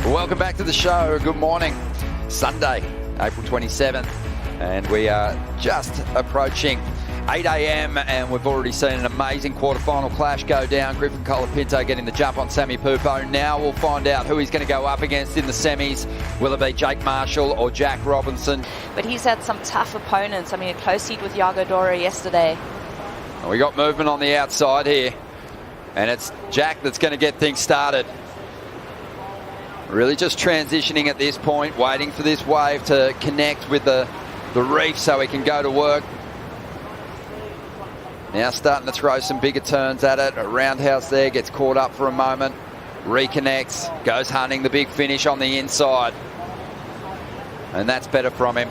Welcome back to the show. Good morning. Sunday, April 27th, and we are just approaching 8 a.m. and we've already seen an amazing quarterfinal clash go down. Griffin Colapinto getting the jump on Sammy Pupo. Now we'll find out who he's going to go up against in the semis. Will it be J.Marshall or J.Robinson? But he's had some tough opponents. I mean, a close heat with Yago Dora yesterday. We got movement on the outside here, and it's Jack that's going to get things started. Really just transitioning at this point, waiting for this wave to connect with the reef so he can go to work. Now starting to throw some bigger turns at it. A roundhouse there, gets caught up for a moment, reconnects, goes hunting the big finish on the inside. And that's better from him.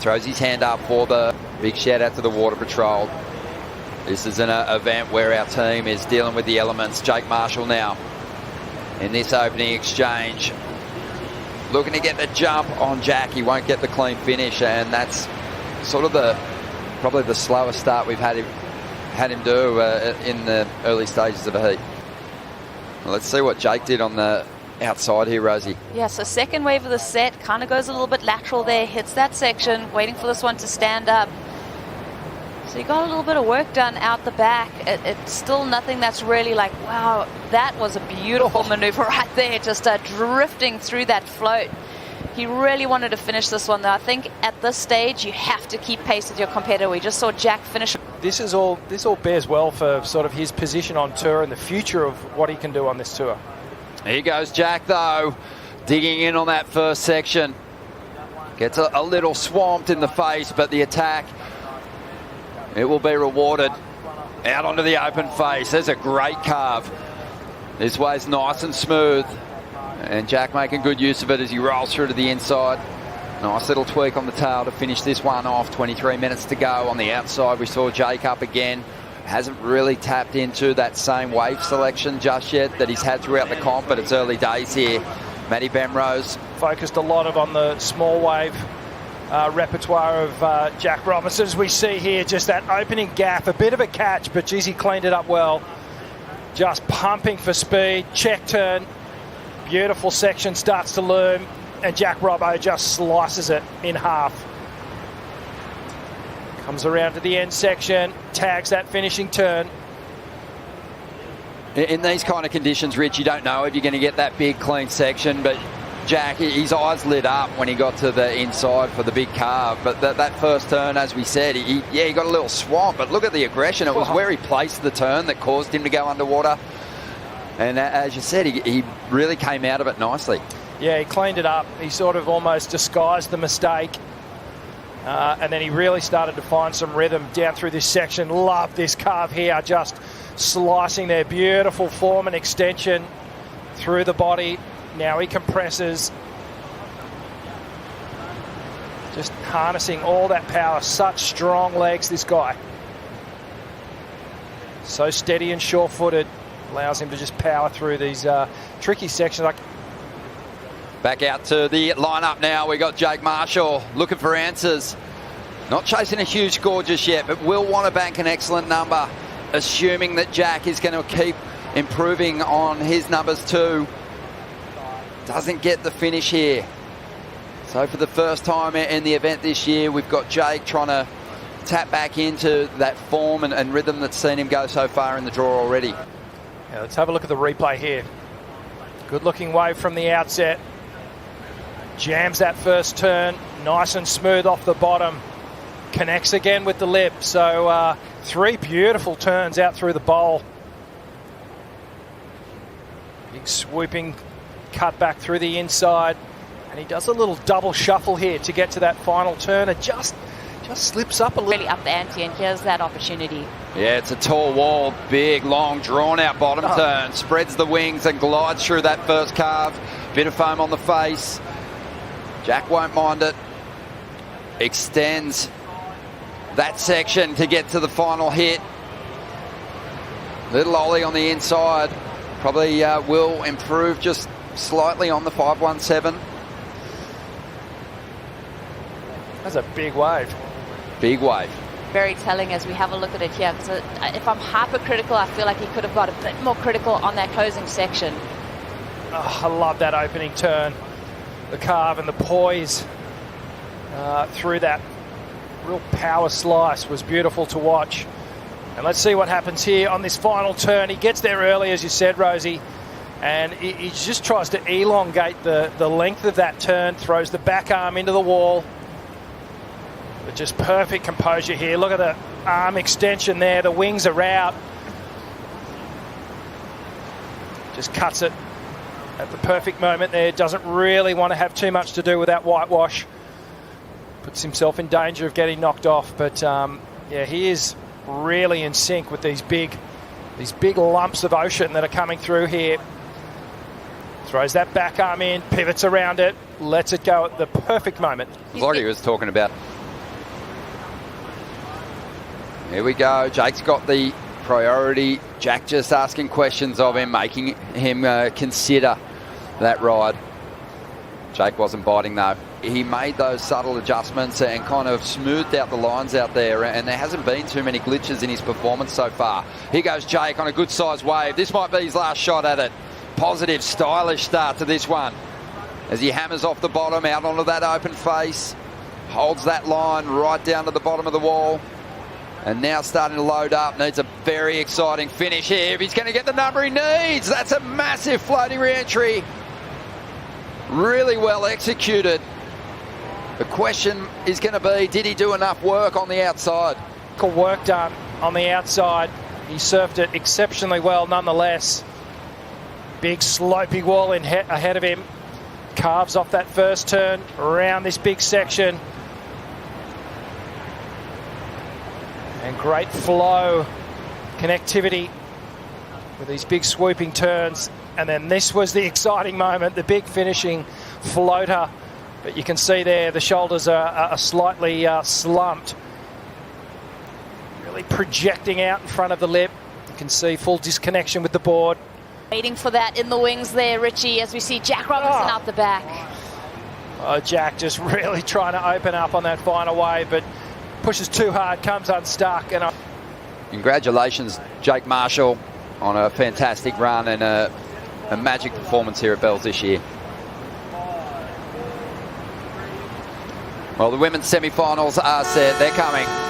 Throws his hand up for the big shout out to the Water Patrol. This is an event where our team is dealing with the elements. J.Marshall now in this opening exchange, looking to get the jump on Jack. He won't get the clean finish, and that's sort of probably the slowest start we've had him do in the early stages of a heat. Well, let's see what Jake did on the outside here, Rosie. Yeah, so second wave of the set, kind of goes a little bit lateral there, hits that section, waiting for this one to stand up. So you got a little bit of work done out the back. It's still nothing that's really like, wow, that was a beautiful maneuver right there, just drifting through that float. He really wanted to finish this one, though. I think at this stage, you have to keep pace with your competitor. We just saw Jack finish. This all bears well for sort of his position on tour and the future of what he can do on this tour. Here goes Jack, though, digging in on that first section. Gets a little swamped in the face, but the attack, it will be rewarded. Out onto the open face. There's a great carve. This way's nice and smooth. And Jack making good use of it as he rolls through to the inside. Nice little tweak on the tail to finish this one off. 23 minutes to go. On the outside, we saw Jake up again. Hasn't really tapped into that same wave selection just yet that he's had throughout the comp, but it's early days here. Matty Bemrose focused a lot on the small wave repertoire of Jack Robinson, as we see here. Just that opening gap, a bit of a catch, but geez, he cleaned it up well. Just pumping for speed, check turn. Beautiful section starts to loom, and Jack Robbo just slices it in half. Comes around to the end section, tags that finishing turn. In these kind of conditions, Rich, you don't know if you're going to get that big clean section, but Jack, his eyes lit up when he got to the inside for the big carve. But that first turn, as we said, he got a little swamp, but look at the aggression. It was where he placed the turn that caused him to go underwater. And as you said, he really came out of it nicely. Yeah, he cleaned it up. He sort of almost disguised the mistake. And then he really started to find some rhythm down through this section. Love this carve here, just slicing their beautiful form and extension through the body. Now he compresses. Just harnessing all that power. Such strong legs, this guy. So steady and sure-footed. Allows him to just power through these tricky sections. Back out to the lineup now. We got J.Marshall looking for answers. Not chasing a huge score just yet, but will want to bank an excellent number, assuming that Jack is going to keep improving on his numbers too. Doesn't get the finish here. So for the first time in the event this year, we've got Jake trying to tap back into that form and rhythm that's seen him go so far in the draw already. Yeah, let's have a look at the replay here. Good looking wave from the outset. Jams that first turn, nice and smooth off the bottom. Connects again with the lip. So 3 beautiful turns out through the bowl. Big swooping cut back through the inside. And he does a little double shuffle here to get to that final turn. It just slips up a little. Really up the ante, and here's that opportunity. Yeah, it's a tall wall, big, long, drawn-out bottom turn. Spreads the wings and glides through that first carve. Bit of foam on the face. Jack won't mind it. Extends that section to get to the final hit. Little ollie on the inside. Probably will improve just slightly on the 517. That's a big wave. Big wave. Very telling as we have a look at it here, because if I'm hypercritical, I feel like he could have got a bit more critical on that closing section. Oh, I love that opening turn. The carve and the poise through that real power slice was beautiful to watch. And let's see what happens here on this final turn. He gets there early, as you said, Rosie, and he just tries to elongate the length of that turn, throws the back arm into the wall. But just perfect composure here. Look at the arm extension there. The wings are out. Just cuts it at the perfect moment there. Doesn't really want to have too much to do with that whitewash. Puts himself in danger of getting knocked off. But yeah, he is really in sync with these big lumps of ocean that are coming through here. Throws that back arm in, pivots around it, lets it go at the perfect moment. Like he was talking about. Here we go. Jake's got the priority. Jack just asking questions of him, making him consider that ride. Jake wasn't biting though. He made those subtle adjustments and kind of smoothed out the lines out there, and there hasn't been too many glitches in his performance so far. Here goes Jake on a good sized wave. This might be his last shot at it. Positive, stylish start to this one as he hammers off the bottom out onto that open face, holds that line right down to the bottom of the wall, and now starting to load up. Needs a very exciting finish here if he's going to get the number he needs. That's a massive floating re-entry. Really well executed. The question is going to be, did he do enough work on the outside? Work done on the outside. He surfed it exceptionally well nonetheless. Big slopey wall ahead of him. Carves off that first turn around this big section. And great flow, connectivity with these big swooping turns. And then this was the exciting moment, the big finishing floater. But you can see there the shoulders are slightly slumped. Really projecting out in front of the lip. You can see full disconnection with the board. Waiting for that in the wings there, Richie, as we see Jack Robinson out the back. Oh, Jack just really trying to open up on that final wave, but pushes too hard, comes unstuck. And Congratulations, J.Marshall, on a fantastic run and a magic performance here at Bells this year. Well, the women's semi-finals are set. They're coming.